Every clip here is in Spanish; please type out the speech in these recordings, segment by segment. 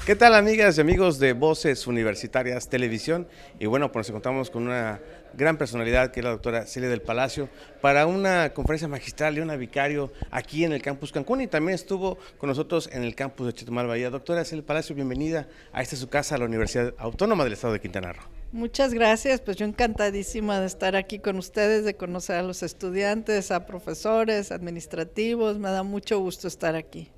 ¿Qué tal, amigas y amigos de Voces Universitarias Televisión? Y bueno, pues nos encontramos con una gran personalidad que es la doctora Celia del Palacio para una conferencia magistral de una vicario aquí en el campus Cancún, y también estuvo con nosotros en el campus de Chetumal Bahía. Doctora Celia del Palacio, bienvenida a esta su casa, a la Universidad Autónoma del Estado de Quintana Roo. Muchas gracias, pues yo encantadísima de estar aquí con ustedes, de conocer a los estudiantes, a profesores, administrativos, me da mucho gusto estar aquí.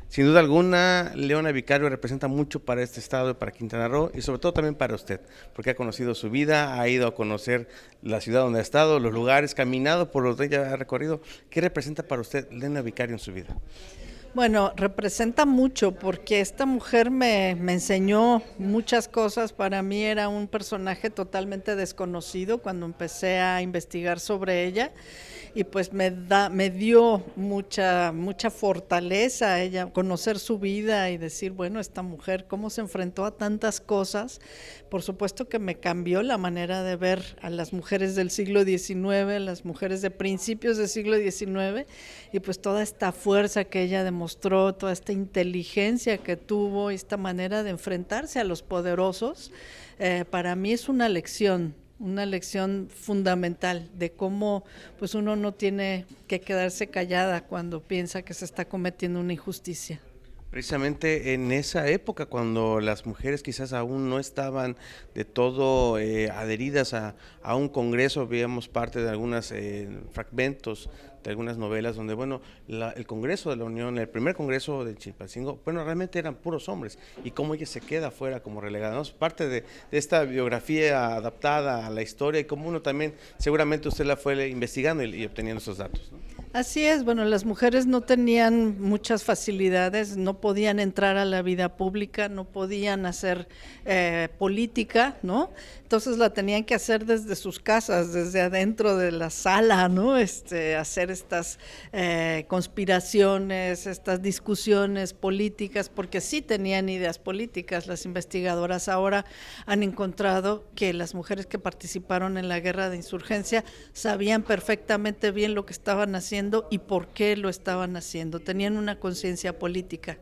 Sin duda alguna, Leona Vicario representa mucho para este estado y para Quintana Roo, y sobre todo también para usted, porque ha conocido su vida, ha ido a conocer la ciudad donde ha estado, los lugares, caminado por los que ella ha recorrido. ¿Qué representa para usted Leona Vicario en su vida? Bueno, representa mucho porque esta mujer me enseñó muchas cosas. Para mí era un personaje totalmente desconocido cuando empecé a investigar sobre ella, y pues me dio mucha fortaleza ella, conocer su vida y decir, bueno, esta mujer cómo se enfrentó a tantas cosas. Por supuesto que me cambió la manera de ver a las mujeres del siglo XIX, las mujeres de principios del siglo XIX, y pues toda esta fuerza que ella demostró, toda esta inteligencia que tuvo, esta manera de enfrentarse a los poderosos, para mí es una lección fundamental de cómo pues uno no tiene que quedarse callada cuando piensa que se está cometiendo una injusticia. Precisamente en esa época, cuando las mujeres quizás aún no estaban de todo adheridas a un congreso, veíamos parte de algunos fragmentos de algunas novelas donde, bueno, el Congreso de la Unión, el primer Congreso de Chilpancingo, bueno, realmente eran puros hombres, y cómo ella se queda fuera como relegada, ¿no? Parte de esta biografía adaptada a la historia, y cómo uno también, seguramente usted la fue investigando y obteniendo esos datos, ¿no? Así es, bueno, las mujeres no tenían muchas facilidades, no podían entrar a la vida pública, no podían hacer política, ¿no? Entonces la tenían que hacer desde sus casas, desde adentro de la sala, ¿no? Hacer estas conspiraciones, estas discusiones políticas, porque sí tenían ideas políticas. Las investigadoras ahora han encontrado que las mujeres que participaron en la guerra de insurgencia sabían perfectamente bien lo que estaban haciendo y por qué lo estaban haciendo, tenían una conciencia política.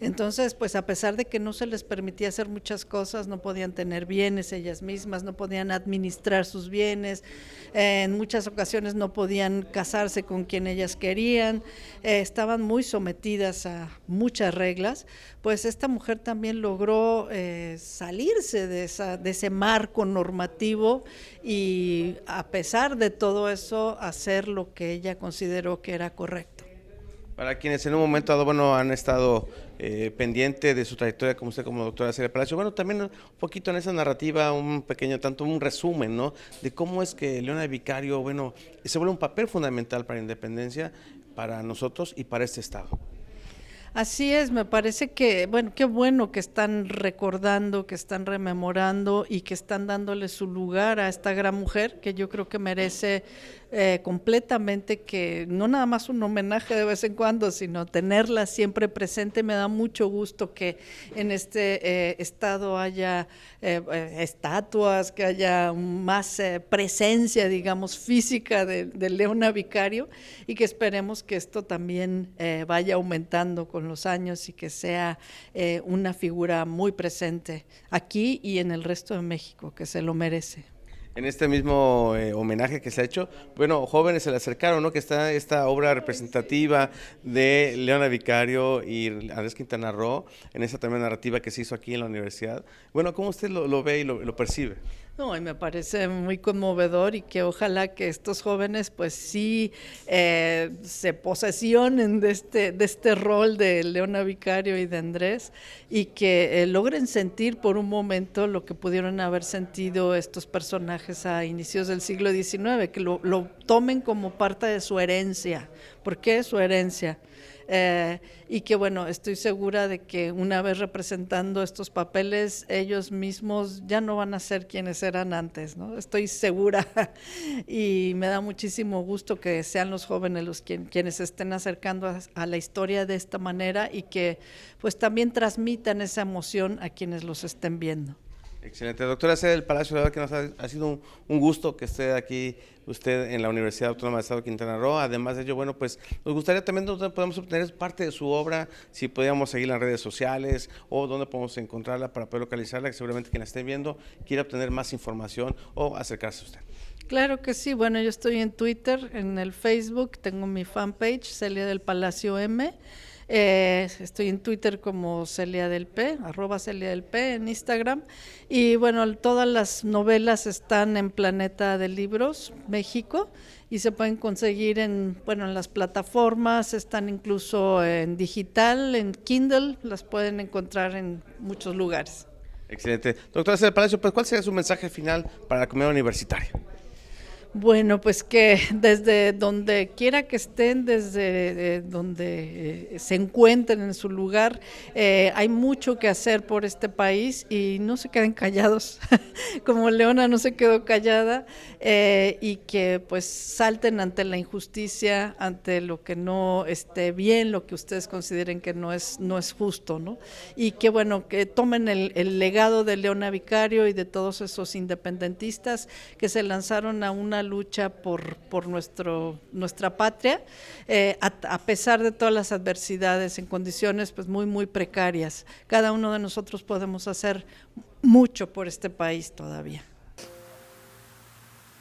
Entonces, pues a pesar de que no se les permitía hacer muchas cosas, no podían tener bienes ellas mismas, no podían administrar sus bienes, en muchas ocasiones no podían casarse con quien ellas querían, estaban muy sometidas a muchas reglas. Pues esta mujer también logró salirse de ese marco normativo, y a pesar de todo eso hacer lo que ella consideró que era correcto. Para quienes en un momento dado, bueno, han estado pendiente de su trayectoria como usted, como doctora Celia Palacio, bueno, también un poquito en esa narrativa, un pequeño, tanto un resumen, ¿no?, de cómo es que Leona Vicario, bueno, se vuelve un papel fundamental para la independencia, para nosotros y para este estado. Así es, me parece que, bueno, qué bueno que están recordando, que están rememorando y que están dándole su lugar a esta gran mujer, que yo creo que merece completamente, que no nada más un homenaje de vez en cuando, sino tenerla siempre presente. Me da mucho gusto que en este estado haya estatuas, que haya más presencia, digamos, física de Leona Vicario, y que esperemos que esto también vaya aumentando con los años y que sea una figura muy presente aquí y en el resto de México, que se lo merece. En este mismo homenaje que se ha hecho, bueno, jóvenes se le acercaron, ¿no?, que está esta obra representativa de Leona Vicario y Andrés Quintana Roo, en esa también narrativa que se hizo aquí en la universidad. Bueno, ¿cómo usted lo ve y lo percibe? No, y me parece muy conmovedor, y que ojalá que estos jóvenes pues sí se posesionen de este rol de Leona Vicario y de Andrés, y que logren sentir por un momento lo que pudieron haber sentido estos personajes a inicios del siglo XIX, que lo tomen como parte de su herencia. ¿Por qué su herencia? Y que bueno, estoy segura de que una vez representando estos papeles, ellos mismos ya no van a ser quienes eran antes, ¿no? Estoy segura y me da muchísimo gusto que sean los jóvenes quienes se estén acercando a la historia de esta manera, y que pues también transmitan esa emoción a quienes los estén viendo. Excelente. Doctora Celia del Palacio, la verdad que ha sido un gusto que esté aquí usted en la Universidad Autónoma del Estado de Quintana Roo. Además de ello, bueno, pues nos gustaría también dónde podemos obtener parte de su obra, si podíamos seguirla en redes sociales o dónde podemos encontrarla para poder localizarla, que seguramente quien la esté viendo quiera obtener más información o acercarse a usted. Claro que sí, bueno, yo estoy en Twitter, en el Facebook, tengo mi fanpage, Celia del Palacio M. Estoy en Twitter como Celia del P, @Celia del P, en Instagram. Y bueno, todas las novelas están en Planeta de Libros, México, y se pueden conseguir en las plataformas, están incluso en digital, en Kindle, las pueden encontrar en muchos lugares. Excelente. Doctora Celia del Palacio, pues ¿cuál sería su mensaje final para la comunidad universitaria? Bueno, pues que desde donde quiera que estén, desde donde se encuentren en su lugar, hay mucho que hacer por este país y no se queden callados, como Leona no se quedó callada, y que pues salten ante la injusticia, ante lo que no esté bien, lo que ustedes consideren que no es justo, ¿no? Y que bueno, que tomen el legado de Leona Vicario y de todos esos independentistas que se lanzaron a una lucha por nuestra patria, a pesar de todas las adversidades, en condiciones pues muy precarias. Cada uno de nosotros podemos hacer mucho por este país todavía.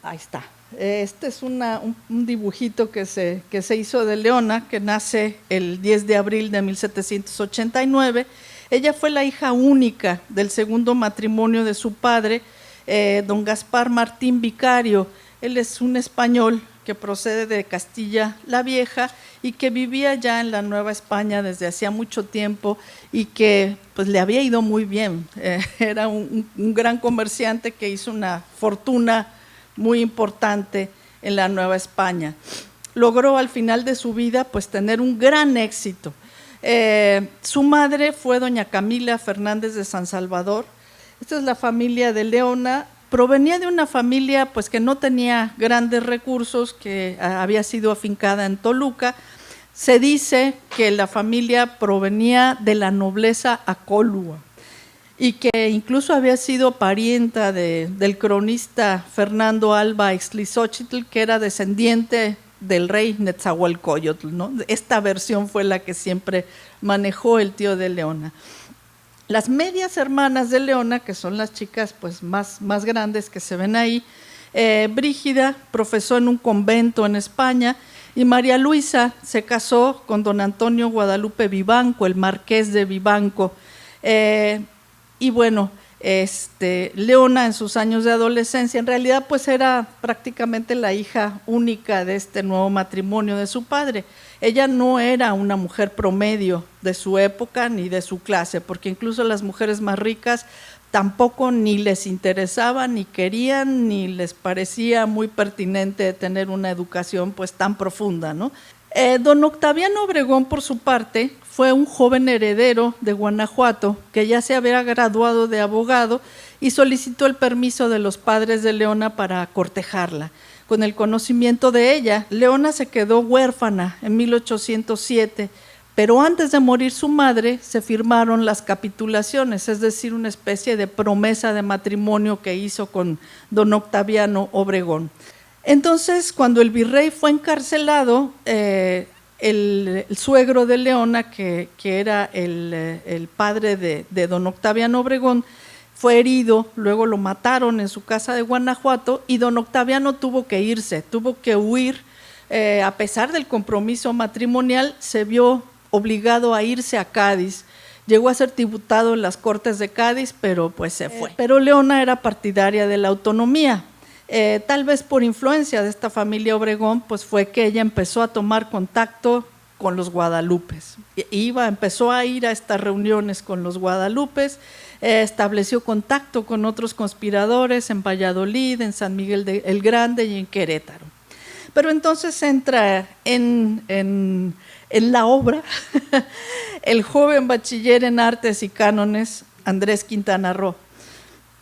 Ahí está. Este es un dibujito que se hizo de Leona, que nace el 10 de abril de 1789. Ella fue la hija única del segundo matrimonio de su padre, don Gaspar Martín Vicario. Él es un español que procede de Castilla la Vieja y que vivía ya en la Nueva España desde hacía mucho tiempo y que pues le había ido muy bien. Era un gran comerciante que hizo una fortuna muy importante en la Nueva España. Logró al final de su vida pues tener un gran éxito. Su madre fue doña Camila Fernández de San Salvador. Esta es la familia de Leona. Provenía de una familia pues que no tenía grandes recursos, que había sido afincada en Toluca. Se dice que la familia provenía de la nobleza acolua y que incluso había sido parienta del cronista Fernando Alba Ixtlilxóchitl, que era descendiente del rey Netzahualcóyotl, ¿no? Esta versión fue la que siempre manejó el tío de Leona. Las medias hermanas de Leona, que son las chicas pues más grandes que se ven ahí, Brígida profesó en un convento en España y María Luisa se casó con don Antonio Guadalupe Vivanco, el marqués de Vivanco. Y bueno, Leona en sus años de adolescencia, en realidad pues era prácticamente la hija única de este nuevo matrimonio de su padre. Ella no era una mujer promedio de su época ni de su clase, porque incluso las mujeres más ricas tampoco ni les interesaba, ni querían, ni les parecía muy pertinente tener una educación pues tan profunda, ¿no? Don Octaviano Obregón, por su parte, fue un joven heredero de Guanajuato que ya se había graduado de abogado y solicitó el permiso de los padres de Leona para cortejarla. Con el conocimiento de ella, Leona se quedó huérfana en 1807, pero antes de morir su madre se firmaron las capitulaciones, es decir, una especie de promesa de matrimonio que hizo con don Octaviano Obregón. Entonces, cuando el virrey fue encarcelado, el suegro de Leona, que era el padre de don Octaviano Obregón, fue herido, luego lo mataron en su casa de Guanajuato y don Octaviano tuvo que irse, tuvo que huir. A pesar del compromiso matrimonial, se vio obligado a irse a Cádiz. Llegó a ser diputado en las Cortes de Cádiz, pero pues se fue. Pero Leona era partidaria de la autonomía. Tal vez por influencia de esta familia Obregón, pues fue que ella empezó a tomar contacto con los guadalupes. Empezó a ir a estas reuniones con los guadalupes, estableció contacto con otros conspiradores en Valladolid, en San Miguel el Grande y en Querétaro. Pero entonces entra en la obra el joven bachiller en artes y cánones Andrés Quintana Roo,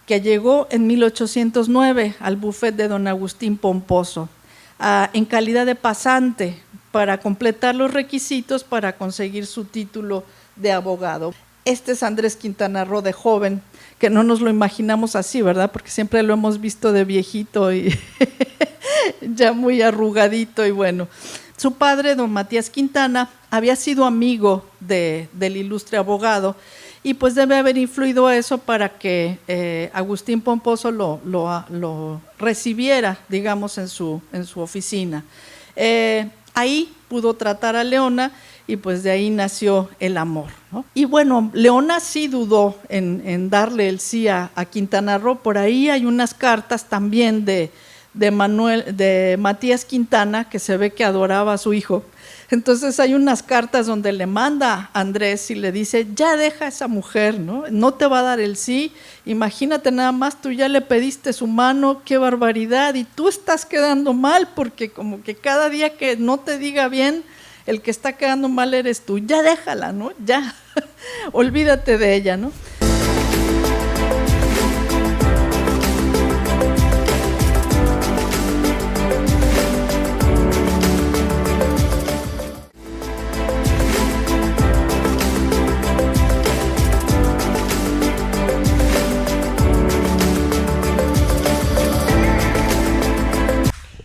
que llegó en 1809 al bufet de don Agustín Pomposo, en calidad de pasante para completar los requisitos para conseguir su título de abogado. Este es Andrés Quintana Roo de joven, que no nos lo imaginamos así, ¿verdad? Porque siempre lo hemos visto de viejito y ya muy arrugadito y bueno. Su padre, don Matías Quintana, había sido amigo del ilustre abogado y pues debe haber influido eso para que Agustín Pomposo lo recibiera, digamos, en su oficina. Ahí pudo tratar a Leona y pues de ahí nació el amor, ¿no? Y bueno, Leona sí dudó en darle el sí a Quintana Roo. Por ahí hay unas cartas también de Matías Quintana, que se ve que adoraba a su hijo. Entonces hay unas cartas donde le manda a Andrés y le dice, ya deja a esa mujer, ¿no? No te va a dar el sí, imagínate nada más, tú ya le pediste su mano, qué barbaridad, y tú estás quedando mal, porque como que cada día que no te diga bien, el que está quedando mal eres tú, ya déjala, ¿no? Ya, olvídate de ella, ¿no?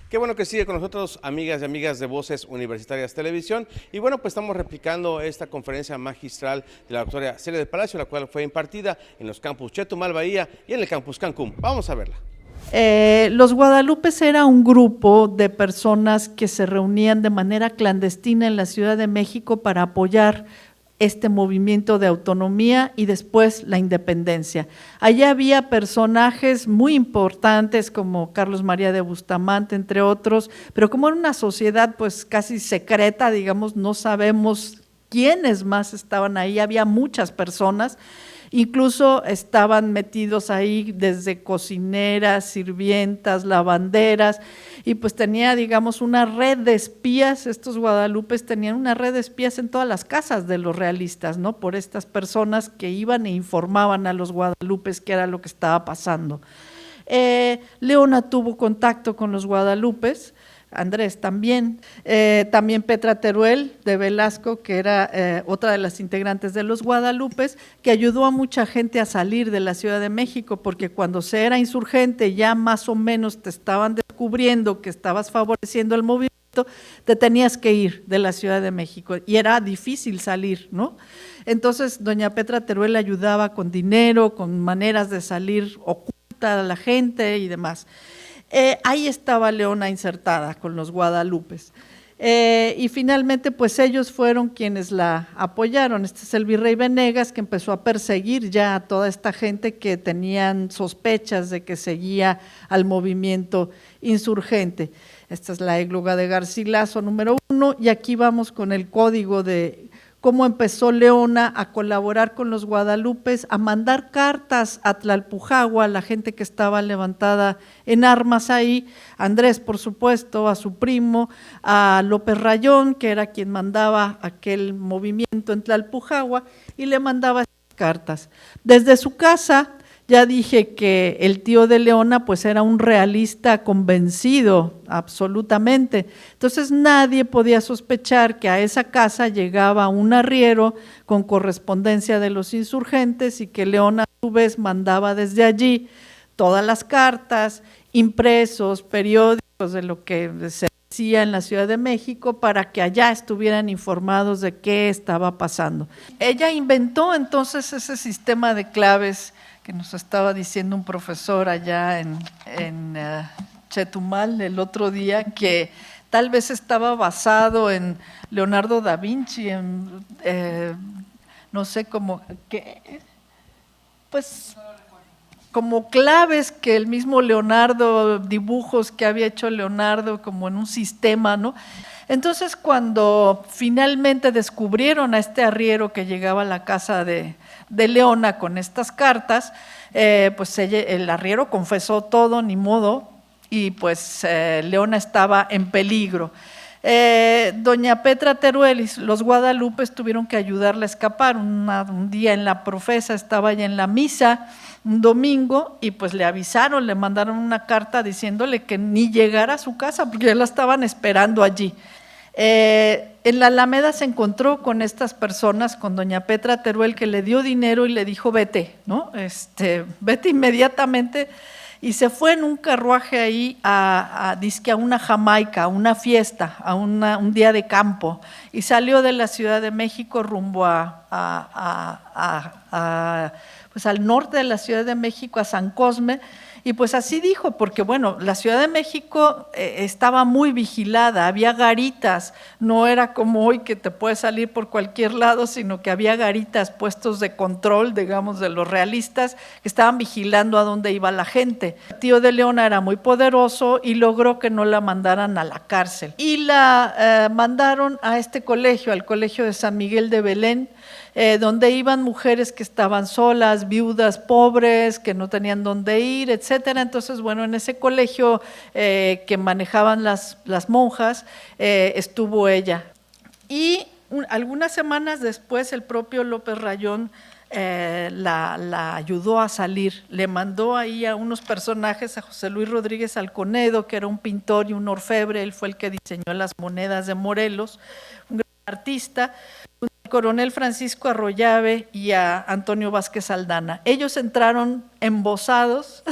Qué bueno que sigue con nosotros, amigas y amigas de Voces Universitarias Televisión. Y bueno, pues estamos replicando esta conferencia magistral de la doctora Celia del Palacio, la cual fue impartida en los campus Chetumal, Bahía y en el campus Cancún. Vamos a verla. Los Guadalupes era un grupo de personas que se reunían de manera clandestina en la Ciudad de México para apoyar este movimiento de autonomía y después la independencia. Allá había personajes muy importantes como Carlos María de Bustamante, entre otros, pero como era una sociedad pues casi secreta, digamos, no sabemos quiénes más estaban ahí, había muchas personas. Incluso estaban metidos ahí desde cocineras, sirvientas, lavanderas, y pues tenía, digamos, una red de espías. Estos guadalupes tenían una red de espías en todas las casas de los realistas, ¿no? Por estas personas que iban e informaban a los guadalupes qué era lo que estaba pasando. Leona tuvo contacto con los guadalupes, Andrés también, también Petra Teruel de Velasco, que era otra de las integrantes de los Guadalupes, que ayudó a mucha gente a salir de la Ciudad de México, porque cuando se era insurgente ya más o menos te estaban descubriendo que estabas favoreciendo el movimiento, te tenías que ir de la Ciudad de México y era difícil salir, ¿no? Entonces doña Petra Teruel ayudaba con dinero, con maneras de salir oculta a la gente y demás. Ahí estaba Leona insertada con los Guadalupes. Y finalmente pues ellos fueron quienes la apoyaron. Este es el virrey Venegas, que empezó a perseguir ya a toda esta gente que tenían sospechas de que seguía al movimiento insurgente. Esta es la égloga de Garcilaso número 1 y aquí vamos con el código de cómo empezó Leona a colaborar con los Guadalupes, a mandar cartas a Tlalpujahua, la gente que estaba levantada en armas ahí, Andrés, por supuesto, a su primo, a López Rayón, que era quien mandaba aquel movimiento en Tlalpujahua, y le mandaba esas cartas. Desde su casa, ya dije que el tío de Leona pues era un realista convencido, absolutamente. Entonces nadie podía sospechar que a esa casa llegaba un arriero con correspondencia de los insurgentes y que Leona a su vez mandaba desde allí todas las cartas, impresos, periódicos de lo que se hacía en la Ciudad de México para que allá estuvieran informados de qué estaba pasando. Ella inventó entonces ese sistema de claves que nos estaba diciendo un profesor allá en Chetumal el otro día, que tal vez estaba basado en Leonardo da Vinci, en no sé cómo, pues como claves que el mismo Leonardo, dibujos que había hecho Leonardo como en un sistema, ¿no? Entonces cuando finalmente descubrieron a este arriero que llegaba a la casa de Leona con estas cartas, pues el arriero confesó todo, ni modo, y pues Leona estaba en peligro. Doña Petra Teruel y los Guadalupes tuvieron que ayudarla a escapar. Un día en la profesa estaba ella en la misa, un domingo, y pues le avisaron, le mandaron una carta diciéndole que ni llegara a su casa porque ya la estaban esperando allí. En la Alameda se encontró con estas personas, con doña Petra Teruel, que le dio dinero y le dijo vete, ¿no? Vete inmediatamente, y se fue en un carruaje ahí dizque a una jamaica, a una fiesta, a un día de campo, y salió de la Ciudad de México rumbo pues al norte de la Ciudad de México, a San Cosme. Y pues así dijo, porque bueno, la Ciudad de México estaba muy vigilada, había garitas, no era como hoy que te puedes salir por cualquier lado, sino que había garitas, puestos de control, digamos, de los realistas, que estaban vigilando a dónde iba la gente. El tío de Leona era muy poderoso y logró que no la mandaran a la cárcel. Y la mandaron a este colegio, al colegio de San Miguel de Belén, donde iban mujeres que estaban solas, viudas, pobres, que no tenían dónde ir, etcétera. Entonces, bueno, en ese colegio que manejaban las monjas, estuvo ella. Y algunas semanas después, el propio López Rayón la ayudó a salir, le mandó ahí a unos personajes, a José Luis Rodríguez Alconedo, que era un pintor y un orfebre, él fue el que diseñó las monedas de Morelos, un gran artista, al coronel Francisco Arroyave y a Antonio Vázquez Aldana. Ellos entraron embosados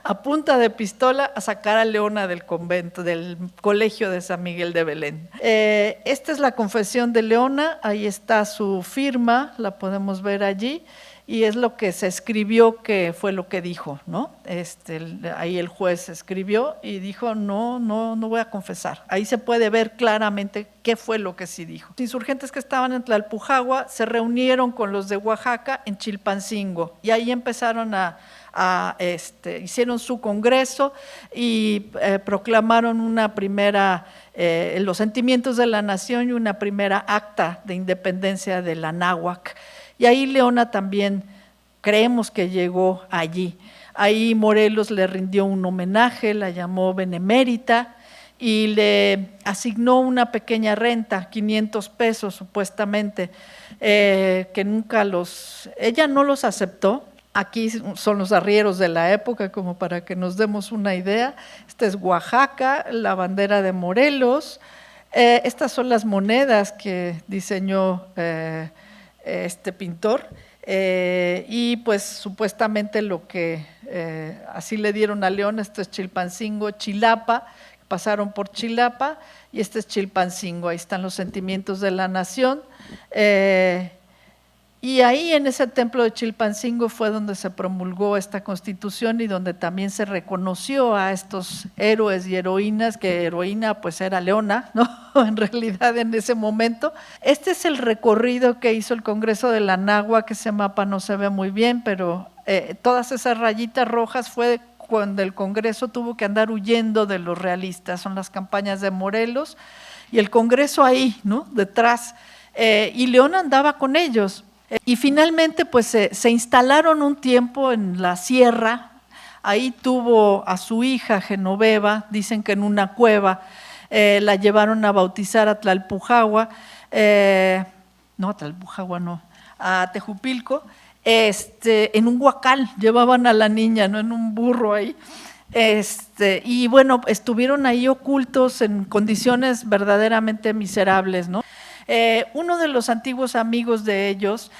a punta de pistola a sacar a Leona del convento, del colegio de San Miguel de Belén. Esta es la confesión de Leona, ahí está su firma, la podemos ver allí, y es lo que se escribió, que fue lo que dijo, ¿no? Ahí el juez escribió y dijo, no voy a confesar. Ahí se puede ver claramente qué fue lo que sí dijo. Los insurgentes que estaban en Tlalpujagua se reunieron con los de Oaxaca en Chilpancingo, y ahí empezaron hicieron su congreso y proclamaron una primera, los sentimientos de la nación y una primera acta de independencia de la náhuac. Y ahí Leona también creemos que llegó allí. Ahí Morelos le rindió un homenaje, la llamó benemérita y le asignó una pequeña renta, 500 pesos supuestamente, que ella no los aceptó. Aquí son los arrieros de la época, como para que nos demos una idea. Esta es Oaxaca, la bandera de Morelos. Estas son las monedas que diseñó este pintor, y pues supuestamente lo que así le dieron a León. Esto es Chilpancingo, Chilapa, pasaron por Chilapa, y este es Chilpancingo. Ahí están los sentimientos de la nación. Y ahí en ese templo de Chilpancingo fue donde se promulgó esta constitución y donde también se reconoció a estos héroes y heroínas, que heroína pues era Leona, ¿no? En realidad en ese momento. Este es el recorrido que hizo el Congreso de la Náhuac, que ese mapa no se ve muy bien, pero todas esas rayitas rojas fue cuando el Congreso tuvo que andar huyendo de los realistas, son las campañas de Morelos, y el Congreso ahí, ¿no? Detrás, y León andaba con ellos. Y finalmente pues se instalaron un tiempo en la sierra. Ahí tuvo a su hija Genoveva, dicen que en una cueva. La llevaron a bautizar a Tlalpujagua, no, a Tlalpujagua no, a Tejupilco, en un huacal llevaban a la niña, no en un burro ahí. Y bueno, estuvieron ahí ocultos en condiciones verdaderamente miserables, ¿no? Uno de los antiguos amigos de ellos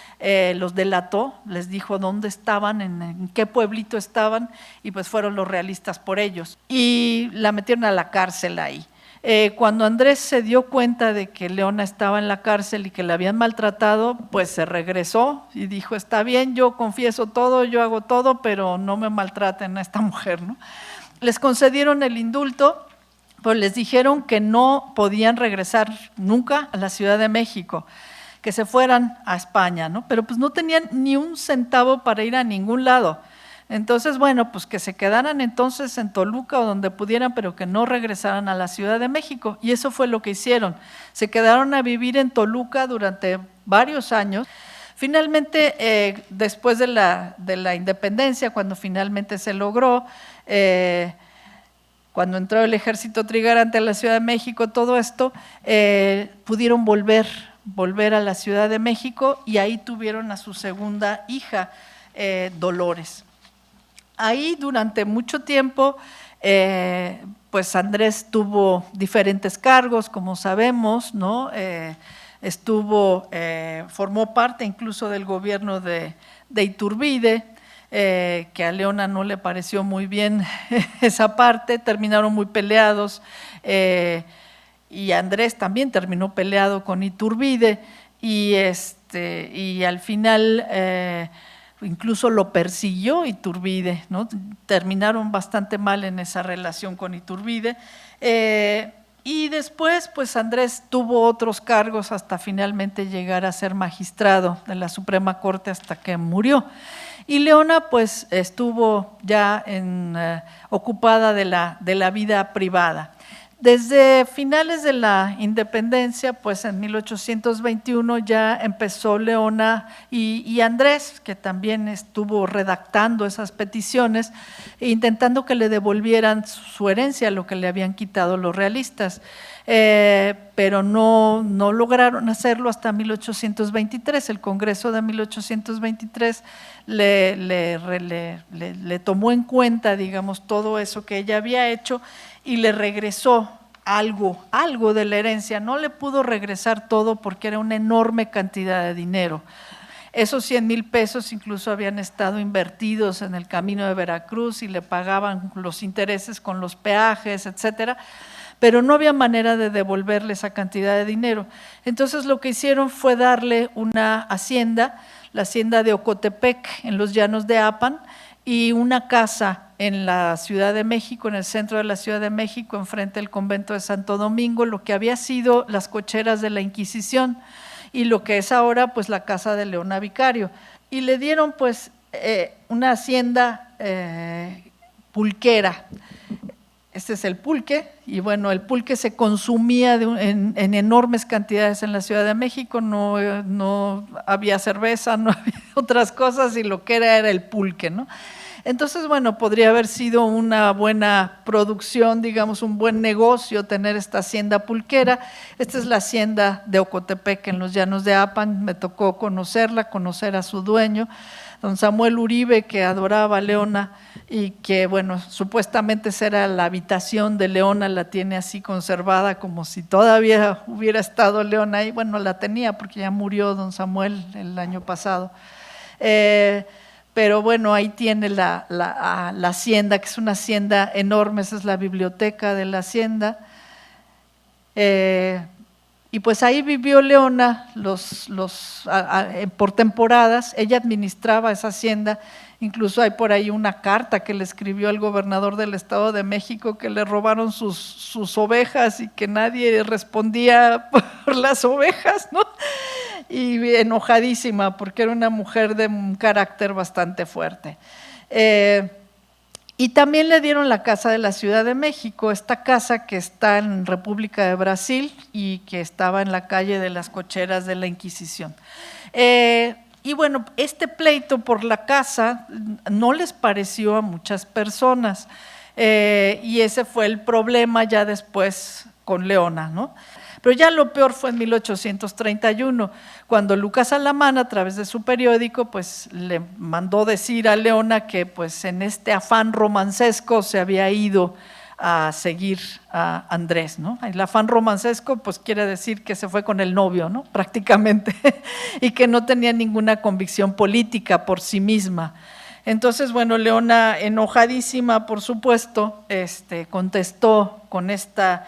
los delató, les dijo dónde estaban, en qué pueblito estaban, y pues fueron los realistas por ellos y la metieron a la cárcel ahí. Cuando Andrés se dio cuenta de que Leona estaba en la cárcel y que la habían maltratado, pues se regresó y dijo, está bien, yo confieso todo, yo hago todo, pero no me maltraten a esta mujer, ¿no? Les concedieron el indulto, pues les dijeron que no podían regresar nunca a la Ciudad de México, que se fueran a España, ¿no? Pero pues no tenían ni un centavo para ir a ningún lado. Entonces, bueno, pues que se quedaran entonces en Toluca o donde pudieran, pero que no regresaran a la Ciudad de México. Y eso fue lo que hicieron. Se quedaron a vivir en Toluca durante varios años. Finalmente, después de la independencia, cuando finalmente se logró, cuando entró el ejército trigarante a la Ciudad de México, todo esto, pudieron volver a la Ciudad de México, y ahí tuvieron a su segunda hija, Dolores. Ahí durante mucho tiempo pues Andrés tuvo diferentes cargos, como sabemos, ¿no? Formó parte incluso del gobierno de Iturbide, que a Leona no le pareció muy bien esa parte, terminaron muy peleados, y Andrés también terminó peleado con Iturbide, y al final incluso lo persiguió Iturbide, ¿no? Terminaron bastante mal en esa relación con Iturbide. Y después, pues Andrés tuvo otros cargos hasta finalmente llegar a ser magistrado de la Suprema Corte hasta que murió. Y Leona, pues, estuvo ya ocupada de la vida privada. Desde finales de la independencia, pues en 1821 ya empezó Leona y Andrés, que también estuvo redactando esas peticiones, intentando que le devolvieran su herencia, lo que le habían quitado los realistas, pero no lograron hacerlo hasta 1823. El Congreso de 1823 le tomó en cuenta, digamos, todo eso que ella había hecho y le regresó algo de la herencia. No le pudo regresar todo porque era una enorme cantidad de dinero. Esos 100,000 pesos incluso habían estado invertidos en el camino de Veracruz y le pagaban los intereses con los peajes, etcétera, pero no había manera de devolverle esa cantidad de dinero. Entonces lo que hicieron fue darle una hacienda, la hacienda de Ocotepec, en los llanos de Apan, y una casa en la Ciudad de México, en el centro de la Ciudad de México, enfrente del convento de Santo Domingo, lo que había sido las cocheras de la Inquisición y lo que es ahora pues la casa de Leona Vicario. Y le dieron pues una hacienda pulquera. Este es el pulque, y bueno, el pulque se consumía en enormes cantidades en la Ciudad de México, no había cerveza, no había otras cosas, y lo que era el pulque, ¿no? Entonces, bueno, podría haber sido una buena producción, digamos, un buen negocio tener esta hacienda pulquera. Esta es la hacienda de Ocotepec en los llanos de Apan, me tocó conocerla, conocer a su dueño, don Samuel Uribe, que adoraba a Leona y que, bueno, supuestamente esa era la habitación de Leona, la tiene así conservada como si todavía hubiera estado Leona ahí. Bueno, la tenía porque ya murió don Samuel el año pasado. Pero bueno, ahí tiene la hacienda, que es una hacienda enorme, esa es la biblioteca de la hacienda. Y pues ahí vivió Leona por temporadas. Ella administraba esa hacienda. Incluso hay por ahí una carta que le escribió al gobernador del Estado de México, que le robaron sus ovejas y que nadie respondía por las ovejas, ¿no? Y enojadísima porque era una mujer de un carácter bastante fuerte. Y también le dieron la casa de la Ciudad de México, esta casa que está en República de Brasil y que estaba en la calle de las Cocheras de la Inquisición. Y bueno, este pleito por la casa no les pareció a muchas personas, y ese fue el problema ya después con Leona, ¿no? Pero ya lo peor fue en 1831, cuando Lucas Alamán, a través de su periódico, pues le mandó decir a Leona que pues en este afán romancesco se había ido a seguir a Andrés, ¿no? El afán romancesco pues quiere decir que se fue con el novio, ¿no? Prácticamente, y que no tenía ninguna convicción política por sí misma. Entonces, bueno, Leona, enojadísima, por supuesto, contestó con esta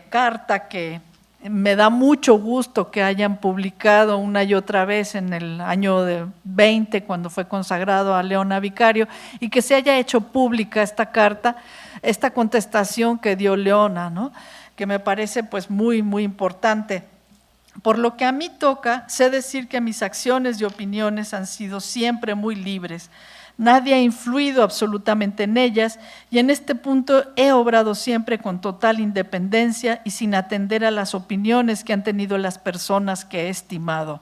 carta que me da mucho gusto que hayan publicado una y otra vez en el año 20, cuando fue consagrado a Leona Vicario, y que se haya hecho pública esta carta, esta contestación que dio Leona, ¿no? Que me parece pues muy, muy importante. Por lo que a mí toca, sé decir que mis acciones y opiniones han sido siempre muy libres. Nadie ha influido absolutamente en ellas, y en este punto he obrado siempre con total independencia y sin atender a las opiniones que han tenido las personas que he estimado.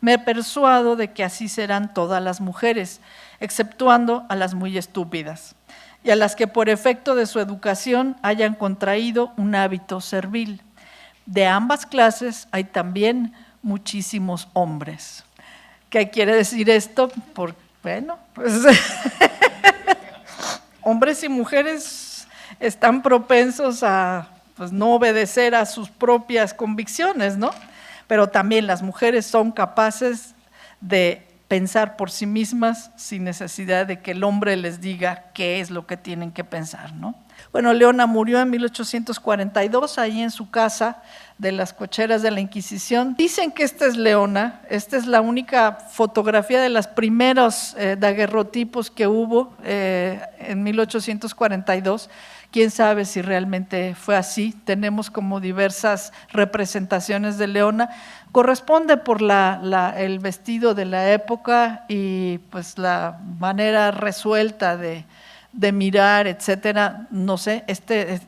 Me persuado de que así serán todas las mujeres, exceptuando a las muy estúpidas, y a las que por efecto de su educación hayan contraído un hábito servil. De ambas clases hay también muchísimos hombres. ¿Qué quiere decir esto? Bueno, pues hombres y mujeres están propensos a pues, no obedecer a sus propias convicciones, ¿no? Pero también las mujeres son capaces de pensar por sí mismas sin necesidad de que el hombre les diga qué es lo que tienen que pensar, ¿no? Bueno, Leona murió en 1842, ahí en su casa de las cocheras de la Inquisición. Dicen que esta es Leona, esta es la única fotografía de los primeros daguerrotipos que hubo en 1842. Quién sabe si realmente fue así. Tenemos como diversas representaciones de Leona. Corresponde por el vestido de la época y pues la manera resuelta de mirar, etcétera, no sé,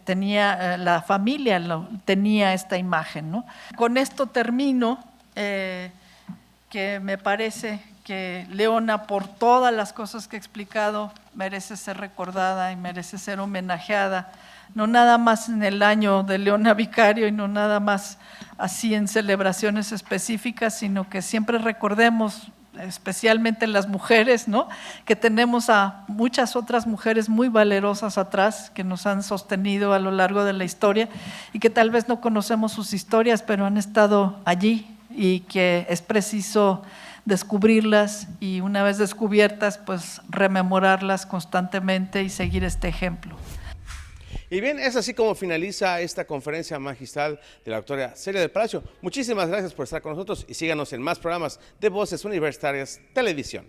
tenía la familia, tenía esta imagen, ¿no? Con esto termino, que me parece que Leona, por todas las cosas que he explicado, merece ser recordada y merece ser homenajeada, no nada más en el año de Leona Vicario y no nada más así en celebraciones específicas, sino que siempre recordemos, especialmente las mujeres, ¿no? Que tenemos a muchas otras mujeres muy valerosas atrás que nos han sostenido a lo largo de la historia y que tal vez no conocemos sus historias, pero han estado allí y que es preciso descubrirlas y una vez descubiertas, pues rememorarlas constantemente y seguir este ejemplo. Y bien, es así como finaliza esta conferencia magistral de la doctora Celia del Palacio. Muchísimas gracias por estar con nosotros y síganos en más programas de Voces Universitarias Televisión.